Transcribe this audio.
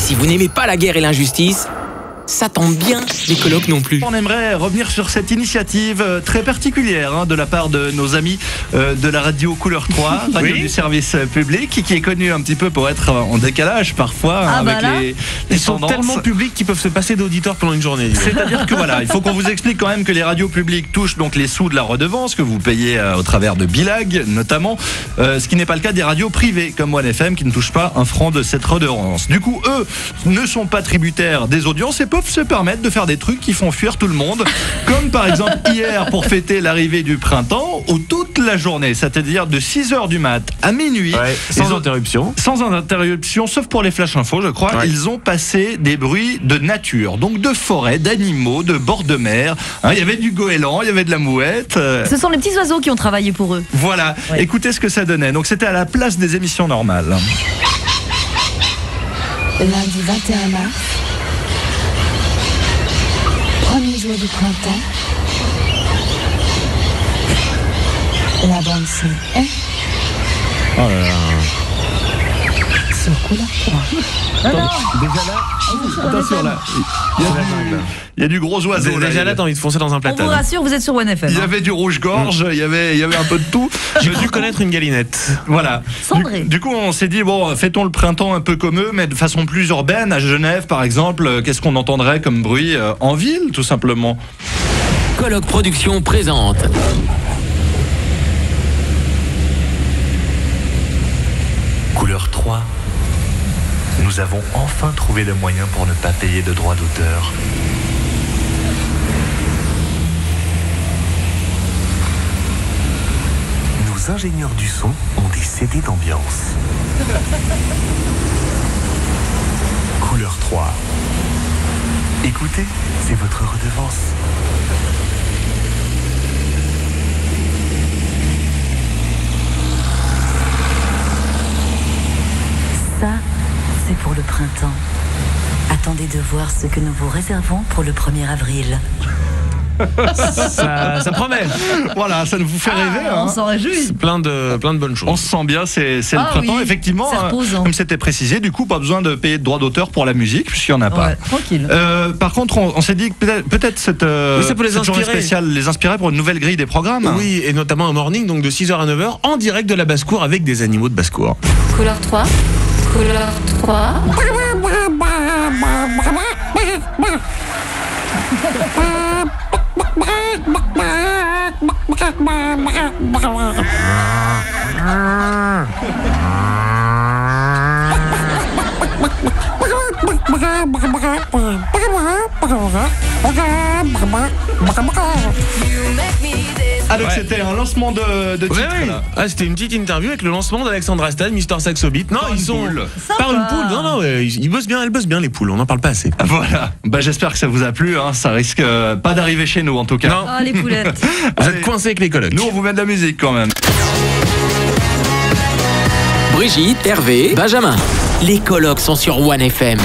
si vous n'aimez pas la guerre et l'injustice, ça tombe bien, les colocs non plus. On aimerait revenir sur cette initiative très particulière de la part de nos amis de la radio Couleur 3, radio du service public, qui est connue un petit peu pour être en décalage parfois avec les Ils sont tendances. tellement publics qu'ils peuvent se passer d'auditeurs pendant une journée. C'est-à-dire que voilà, il faut qu'on vous explique quand même que les radios publiques touchent donc les sous de la redevance que vous payez au travers de Bilag notamment, ce qui n'est pas le cas des radios privées comme One FM qui ne touchent pas un franc de cette redevance. Du coup, eux ne sont pas tributaires des audiences et peuvent se permettre de faire des trucs qui font fuir tout le monde, comme par exemple hier pour fêter l'arrivée du printemps, où toute la journée, c'est-à-dire de 6h du mat à minuit, sans interruption. Sans interruption, sauf pour les flash infos, je crois, ils ont passé des bruits de nature, donc de forêt, d'animaux, de bord de mer. Il y avait du goéland, il y avait de la mouette. Ce sont les petits oiseaux qui ont travaillé pour eux. Voilà, écoutez ce que ça donnait. Donc c'était à la place des émissions normales. Lundi 21 mars, premier jour du printemps, la bande son est Oh là là. sur Couleur 3. Déjà là, attention là, il y a du gros oiseau. Déjà là, t'as envie de foncer dans un On vous platane. rassure, vous êtes sur One FM. Il y avait du rouge-gorge, il y avait un peu de tout. J'ai dû connaître une galinette. Voilà. Cendré. Du coup, on s'est dit, bon, fêtons le printemps un peu comme eux, mais de façon plus urbaine. À Genève, par exemple, qu'est-ce qu'on entendrait comme bruit en ville, tout simplement? Coloc Production présente Couleur 3, nous avons enfin trouvé le moyen pour ne pas payer de droits d'auteur. Nos ingénieurs du son ont des CD d'ambiance. Couleur 3. Écoutez, c'est votre redevance. Ça, c'est pour le printemps. Attendez de voir ce que nous vous réservons pour le 1er avril. Ça promet. Voilà, ça nous vous fait rêver. On s'en réjouit. Plein de bonnes choses. On se sent bien, c'est le Ah printemps. oui, Effectivement, c'est reposant. comme c'était précisé, du coup, pas besoin de payer de droits d'auteur pour la musique, puisqu'il n'y en a pas. Ouais, tranquille. Par contre, on s'est dit que peut-être cette, ça peut les cette journée inspirer. spéciale les inspirer pour une nouvelle grille des programmes. Oui, et notamment un morning, donc de 6h à 9h, en direct de la basse-cour avec des animaux de basse-cour. Couleur 3. Couleur 3. Ah, donc c'était un lancement de titre, là. Ah, c'était une petite interview avec le lancement d'Alexandra Stade, Mister Saxo Beat. Non, ils sont par une poule. Non, non, ils bossent bien, elles bossent bien les poules. On n'en parle pas assez. Voilà. Bah, j'espère que ça vous a plu. Ça risque pas d'arriver chez nous, en tout cas. Non. Ah, les poulettes. Vous Allez. êtes coincés avec les colocs. Nous, on vous met de la musique quand même. Brigitte, Hervé, Benjamin. Les colocs sont sur One FM.